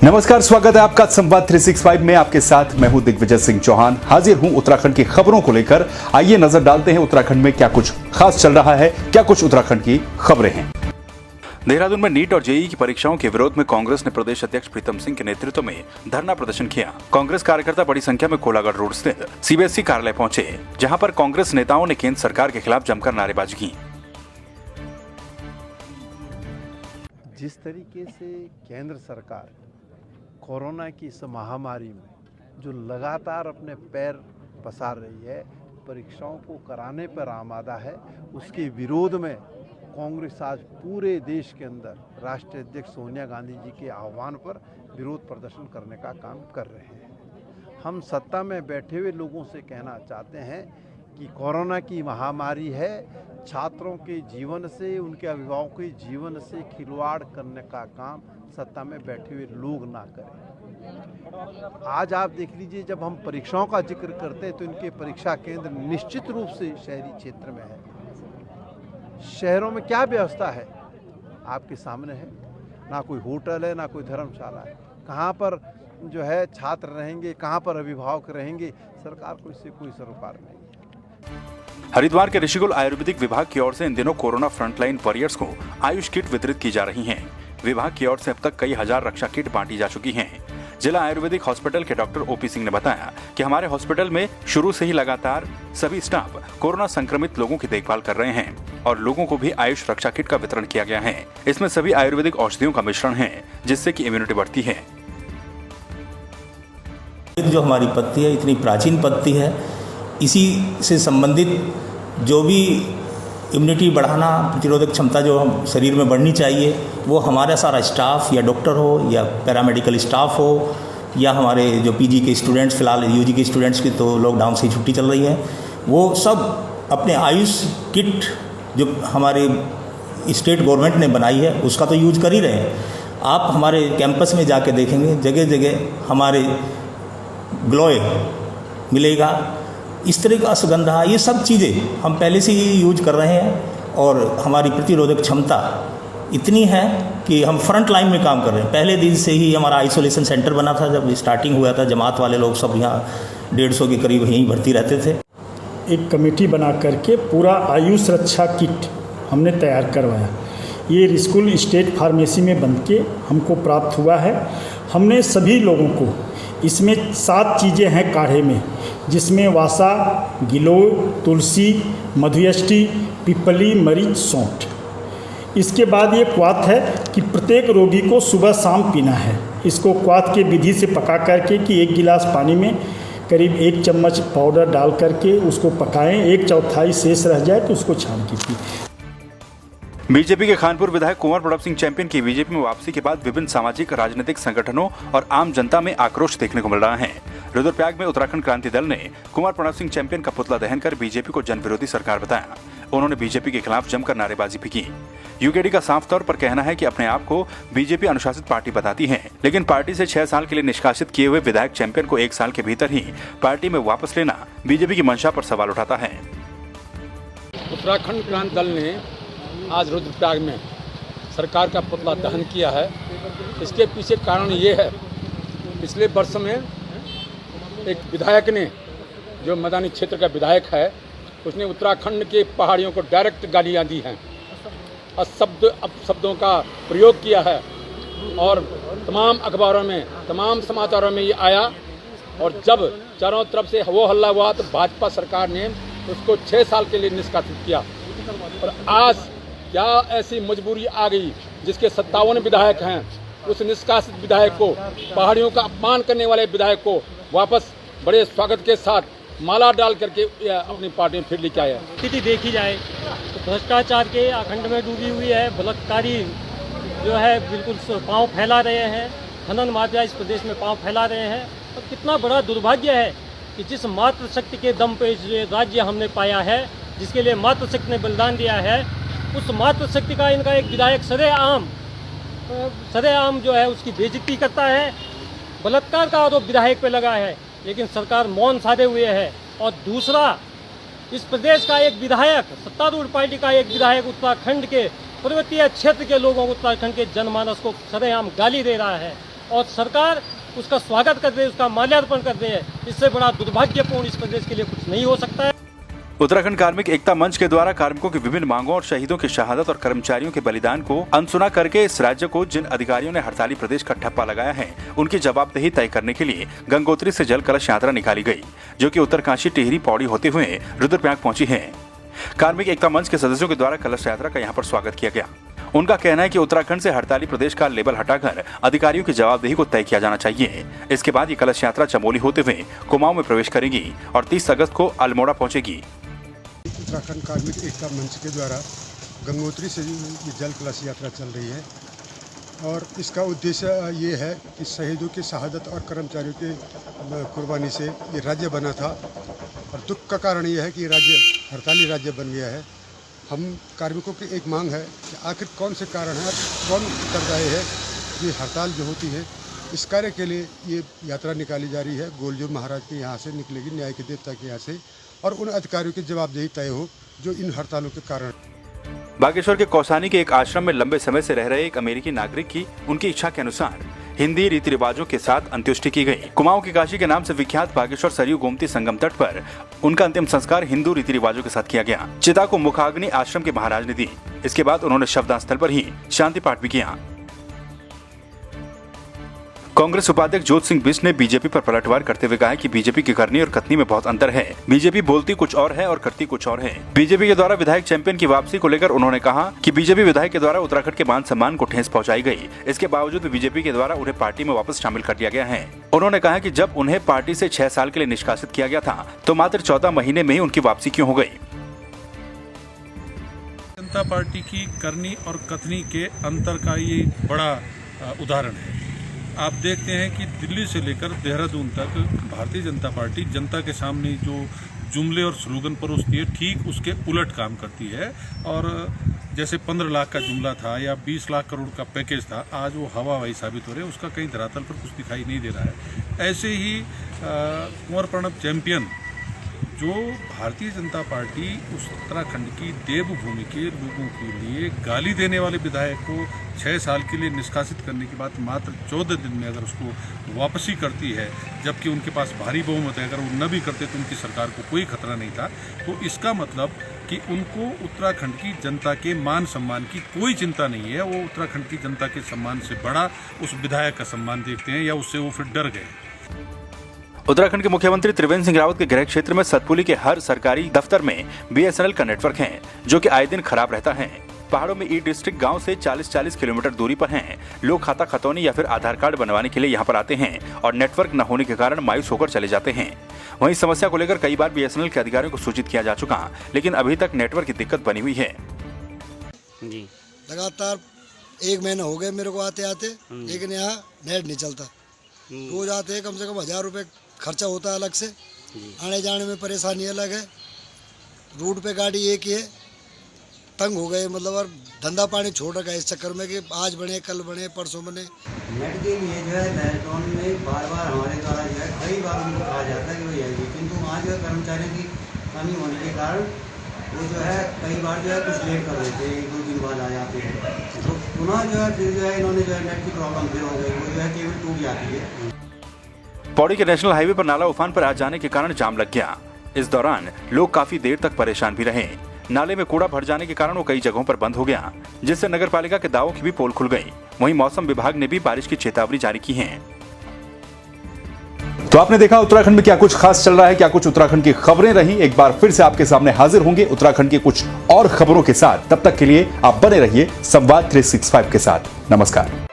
नमस्कार, स्वागत है आपका संवाद 365 में। आपके साथ मैं हूं दिग्विजय सिंह चौहान। हाजिर हूं उत्तराखंड की खबरों को लेकर। आइए नजर डालते हैं उत्तराखंड में क्या कुछ खास चल रहा है, क्या कुछ उत्तराखंड की खबरें हैं। देहरादून में नीट और जेईई की परीक्षाओं के विरोध में कांग्रेस ने प्रदेश अध्यक्ष प्रीतम सिंह के नेतृत्व में धरना प्रदर्शन किया। कांग्रेस कार्यकर्ता बड़ी संख्या में कोलागढ़ रोड स्थित सीबीएसई कार्यालय पहुंचे, जहां पर कांग्रेस नेताओं ने केंद्र सरकार के खिलाफ जमकर नारेबाजी की। जिस तरीके से केंद्र सरकार कोरोना की इस महामारी में जो लगातार अपने पैर पसार रही है, परीक्षाओं को कराने पर आमादा है, उसके विरोध में कांग्रेस आज पूरे देश के अंदर राष्ट्रीय अध्यक्ष सोनिया गांधी जी के आह्वान पर विरोध प्रदर्शन करने का काम कर रहे हैं। हम सत्ता में बैठे हुए लोगों से कहना चाहते हैं कि कोरोना की महामारी है, छात्रों के जीवन से, उनके अभिभावकों के जीवन से खिलवाड़ करने का काम सत्ता में बैठे हुए लोग ना करें। आज आप देख लीजिए, जब हम परीक्षाओं का जिक्र करते हैं तो इनके परीक्षा केंद्र निश्चित रूप से शहरी क्षेत्र में है। शहरों में क्या व्यवस्था है आपके सामने है, ना कोई होटल है, ना कोई धर्मशाला है। कहाँ पर जो है छात्र रहेंगे, कहाँ पर अभिभावक रहेंगे, सरकार को इससे कोई सरोकार नहीं है। हरिद्वार के ऋषिकुल आयुर्वेदिक विभाग की ओर से इन दिनों कोरोना फ्रंटलाइन वॉरियर्स को आयुष किट वितरित की जा रही हैं। विभाग की ओर से अब तक कई हजार रक्षा किट बांटी जा चुकी हैं। जिला आयुर्वेदिक हॉस्पिटल के डॉक्टर ओपी सिंह ने बताया कि हमारे हॉस्पिटल में शुरू से ही लगातार सभी स्टाफ कोरोना संक्रमित लोगों की देखभाल कर रहे हैं और लोगों को भी आयुष रक्षा किट का वितरण किया गया है। इसमें सभी आयुर्वेदिक औषधियों का मिश्रण है, जिससे कि इम्यूनिटी बढ़ती है। जो हमारी पत्ती है इतनी प्राचीन पत्ती है, इसी से संबंधित जो भी इम्यूनिटी बढ़ाना, प्रतिरोधक क्षमता जो हम शरीर में बढ़नी चाहिए, वो हमारा सारा स्टाफ या डॉक्टर हो या पैरामेडिकल स्टाफ हो या हमारे जो पीजी के स्टूडेंट्स, फिलहाल यूजी के स्टूडेंट्स की तो लॉकडाउन से छुट्टी चल रही है, वो सब अपने आयुष किट जो हमारे स्टेट गवर्नमेंट ने बनाई है उसका तो यूज कर ही रहे हैं। आप हमारे कैंपस में जाके देखेंगे, जगह जगह हमारे ग्लोए मिलेगा, इस तरह का असुगंधा, ये सब चीज़ें हम पहले से ही यूज कर रहे हैं और हमारी प्रतिरोधक क्षमता इतनी है कि हम फ्रंट लाइन में काम कर रहे हैं। पहले दिन से ही हमारा आइसोलेशन सेंटर बना था। जब स्टार्टिंग हुआ था, जमात वाले लोग सब यहाँ 150 के करीब यहीं भर्ती रहते थे। एक कमेटी बना करके पूरा आयुष रक्षा किट हमने तैयार करवाया। ये स्कूल स्टेट फार्मेसी में बन के हमको प्राप्त हुआ है। हमने सभी लोगों को, इसमें 7 चीज़ें हैं काढ़े में, जिसमें वासा, गिलोय, तुलसी, मधुयष्टि, पिपली, मरीच, सौंठ। इसके बाद ये क्वाथ है कि प्रत्येक रोगी को सुबह शाम पीना है। इसको क्वाथ के विधि से पका करके कि 1 गिलास पानी में करीब 1 चम्मच पाउडर डाल करके उसको पकाएं, 1/4 शेष रह जाए तो उसको छान के पिए। बीजेपी के खानपुर विधायक कुंवर प्रणब सिंह चैंपियन की बीजेपी में वापसी के बाद विभिन्न सामाजिक राजनीतिक संगठनों और आम जनता में आक्रोश देखने को मिल रहा है। रुद्रप्रयाग में उत्तराखंड क्रांति दल ने कुंवर प्रणब सिंह चैंपियन का पुतला दहन कर बीजेपी को जनविरोधी सरकार बताया। उन्होंने बीजेपी के खिलाफ जमकर नारेबाजी भी की। यूकेडी का साफ तौर पर कहना है कि अपने आप को बीजेपी अनुशासित पार्टी बताती है, लेकिन पार्टी से 6 साल के लिए निष्कासित किए हुए विधायक चैंपियन को 1 साल के भीतर ही पार्टी में वापस लेना बीजेपी की मंशा पर सवाल उठाता है। उत्तराखंड क्रांति दल ने आज रुद्रप्रयाग में सरकार का पुतला दहन किया है। इसके पीछे कारण ये है, पिछले वर्ष में एक विधायक ने, जो मैदानी क्षेत्र का विधायक है, उसने उत्तराखंड के पहाड़ियों को डायरेक्ट गालियाँ दी हैं, अपशब्दों का प्रयोग किया है और तमाम अखबारों में, तमाम समाचारों में ये आया। और जब चारों तरफ से वो हल्ला हुआ तो भाजपा सरकार ने उसको 6 साल के लिए निष्कासित किया। और आज क्या ऐसी मजबूरी आ गई, जिसके 57 विधायक हैं, उस निष्कासित विधायक को, पहाड़ियों का अपमान करने वाले विधायक को वापस बड़े स्वागत के साथ माला डाल करके अपनी पार्टी में फिर लेके आया। स्थिति देखी जाए तो भ्रष्टाचार के अखंड में डूबी हुई है। बलात्कारी जो है बिल्कुल पांव फैला रहे हैं, खनन माफिया इस प्रदेश में पांव फैला रहे हैं। और कितना बड़ा दुर्भाग्य है कि जिस मातृशक्ति के दम पे ये राज्य हमने पाया है, जिसके लिए मातृशक्ति ने बलिदान दिया है, उस मातृशक्ति का इनका एक विधायक सरेआम जो है उसकी बेइज्जती करता है। बलात्कार का आरोप विधायक पे लगा है, लेकिन सरकार मौन साधे हुए है। और दूसरा, इस प्रदेश का एक विधायक, सत्तारूढ़ पार्टी का एक विधायक उत्तराखंड के पर्वतीय क्षेत्र के लोगों को, उत्तराखंड के जनमानस को सरेआम गाली दे रहा है। और सरकार उसका स्वागत कर रही है, उसका माल्यार्पण कर रही है। इससे बड़ा दुर्भाग्यपूर्ण इस प्रदेश के लिए कुछ नहीं हो सकता है। उत्तराखंड कार्मिक एकता मंच के द्वारा कार्मिकों की विभिन्न मांगों और शहीदों की शहादत और कर्मचारियों के बलिदान को अनसुना करके इस राज्य को जिन अधिकारियों ने हड़ताली प्रदेश का ठप्पा लगाया है, उनकी जवाबदेही तय करने के लिए गंगोत्री से जल कलश यात्रा निकाली गई, जो कि उत्तरकाशी, टिहरी, पौड़ी होते हुए रुद्रप्रयाग पहुंची है। कार्मिक एकता मंच के सदस्यों के द्वारा कलश यात्रा का यहाँ पर स्वागत किया गया। उनका कहना है कि उत्तराखंड से हड़ताली प्रदेश का लेबल हटाकर अधिकारियों की जवाबदेही को तय किया जाना चाहिए। इसके बाद ये कलश यात्रा चमोली होते हुए कुमाऊं में प्रवेश करेगी और 30 अगस्त को अल्मोड़ा पहुंचेगी। उत्तराखंड कार्मिक एकता मंच के द्वारा गंगोत्री से ये जल कलश यात्रा चल रही है और इसका उद्देश्य ये है कि शहीदों की शहादत और कर्मचारियों की कुर्बानी से ये राज्य बना था और दुख का कारण ये है कि राज्य हड़ताली राज्य बन गया है। हम कार्मिकों की एक मांग है कि आखिर कौन से कारण है, कौन उत्तरदायी है ये हड़ताल जो होती है। इस कार्य के लिए ये यात्रा निकाली जा रही है। गोलजू महाराज के यहाँ से निकलेगी, न्याय के देवता के यहाँ से, और उन अधिकारियों की जवाबदेही तय हो जो इन हड़तालों के कारण। बागेश्वर के कौसानी के एक आश्रम में लंबे समय से रह रहे एक अमेरिकी नागरिक की उनकी इच्छा के अनुसार हिंदी रीति रिवाजों के साथ अंत्येष्टि की गई। कुमाऊं की काशी के नाम से विख्यात बागेश्वर सरयू गोमती संगम तट पर उनका अंतिम संस्कार हिंदू रीति रिवाजों के साथ किया गया। चिता को मुखाग्नि आश्रम के महाराज ने दी। इसके बाद उन्होंने शवदाह स्थल पर ही शांति पाठ भी किया। कांग्रेस उपाध्यक्ष जोत सिंह बिष्ट ने बीजेपी पर पलटवार करते हुए कहा कि बीजेपी की करनी और कथनी में बहुत अंतर है। बीजेपी बोलती कुछ और है और करती कुछ और है। बीजेपी के द्वारा विधायक चैंपियन की वापसी को लेकर उन्होंने कहा कि बीजेपी विधायक के द्वारा उत्तराखंड के मान सम्मान को ठेस पहुंचाई गई। इसके बावजूद भी बीजेपी के द्वारा उन्हें पार्टी में वापस शामिल कर लिया गया है। उन्होंने कहा कि जब उन्हें पार्टी से 6 साल के लिए निष्कासित किया गया था तो मात्र 14 महीने में ही उनकी वापसी क्यों हो गई। जनता पार्टी की करनी और कथनी के अंतर का ये बड़ा उदाहरण है। आप देखते हैं कि दिल्ली से लेकर देहरादून तक भारतीय जनता पार्टी जनता के सामने जो जुमले और स्लोगन परोसती है, ठीक उसके उलट काम करती है। और जैसे 15 लाख का जुमला था या 20 लाख करोड़ का पैकेज था, आज वो हवाबाजी साबित हो रहे हैं। उसका कहीं धरातल पर कुछ दिखाई नहीं दे रहा है। ऐसे ही कुंवर प्रणब चैंपियन, जो भारतीय जनता पार्टी उत्तराखंड की देवभूमि के लोगों के लिए गाली देने वाले विधायक को 6 साल के लिए निष्कासित करने के बाद मात्र 14 दिन में अगर उसको वापसी करती है, जबकि उनके पास भारी बहुमत है, अगर वो न भी करते तो उनकी सरकार को कोई खतरा नहीं था, तो इसका मतलब कि उनको उत्तराखंड की जनता के मान सम्मान की कोई चिंता नहीं है। वो उत्तराखंड की जनता के सम्मान से बड़ा उस विधायक का सम्मान देखते हैं, या उससे वो फिर डर गए। उत्तराखंड के मुख्यमंत्री त्रिवेंद्र सिंह रावत के गृह क्षेत्र में सतपुली के हर सरकारी दफ्तर में बीएसएनएल का नेटवर्क है, जो कि आए दिन खराब रहता है। पहाड़ों में ई डिस्ट्रिक्ट गांव से 40-40 किलोमीटर दूरी पर हैं। लोग खाता खतौनी या फिर आधार कार्ड बनवाने के लिए यहां पर आते हैं और नेटवर्क न होने के कारण मायूस होकर चले जाते हैं। वहीं समस्या को लेकर कई बार बीएसएनएल के अधिकारियों को सूचित किया जा चुका, लेकिन अभी तक नेटवर्क की दिक्कत बनी हुई है। जी लगातार 1 महीना हो गए मेरे को आते आते, लेकिन यहाँ नेट नहीं चलता। रोज आते हैं, कम से कम 1000 रुपये खर्चा होता है अलग से, आने जाने में परेशानी अलग है। रूट पे गाड़ी एक ही है, तंग हो गए मतलब, और धंधा पानी छोड़ रखा है इस चक्कर में कि आज बने, कल बने, परसों बने। नेट के लिए जो है देहरादून में बार हमारे द्वारा जो है कई बार उनको कहा जाता है कि वो यही, किंतु आज जो कर्मचारियों की कमी होने के कारण वो जो है कई बार जो है कुछ लेट कर देते हैं, 1-2 दिन बाद आ जाते हैं। तो पुनः जो है फिर जो है इन्होंने जो है नेट की प्रॉब्लम फिर हो गई, वो जो है केबल टूट जाती है। पौड़ी के नेशनल हाईवे पर नाला उफान पर आ जाने के कारण जाम लग गया। इस दौरान लोग काफी देर तक परेशान भी रहे। नाले में कूड़ा भर जाने के कारण वो कई जगहों पर बंद हो गया, जिससे नगरपालिका के दावों की भी पोल खुल गई। वहीं मौसम विभाग ने भी बारिश की चेतावनी जारी की है। तो आपने देखा उत्तराखंड में क्या कुछ खास चल रहा है, क्या कुछ उत्तराखंड की खबरें रही। एक बार फिर से आपके सामने हाजिर होंगे उत्तराखंड की कुछ और खबरों के साथ। तब तक के लिए आप बने रहिए संवाद 365 के साथ। नमस्कार।